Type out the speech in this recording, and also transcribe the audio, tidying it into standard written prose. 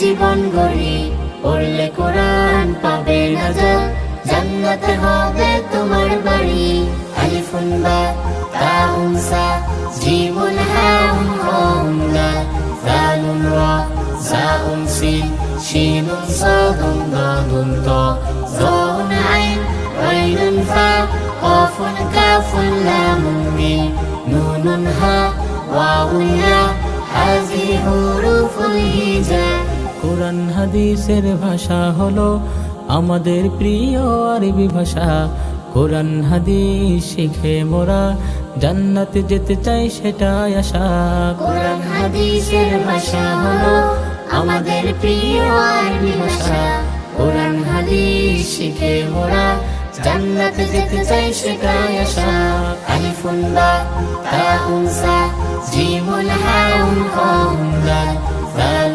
জীবন গড়ি, পড়লে কোরআন পাবে নাজাত, জান্নাতে হবে তোমার বাড়ি। আলিফুন বা তাউন সা জিমুন হাউন হাউন দাল, দালুন রা জাউন সিন শিনুন সাদুন দাদুন তা, জাউন আইন আইনুন ফা কাফুন কাফুন লামুন মিম, নুনুন হা ওয়াউন ইয়া হাযিহি হুরুফুল হিজা। কোরআন হাদিসের ভাষা হলো আমাদের প্রিয় আরবি ভাষা। কোরআন হাদিস শিখে মোরা জান্নাতে যেতে চাই সেটাই আশা। কোরআন হাদিসের ভাষা হলো আমাদের প্রিয় আরবি ভাষা। কোরআন হাদিস শিখে মোরা জান্নাতে যেতে চাই সেটাই আশা। আলিফুন বা তাউন সা জিমুন হাউন হাউন দাল,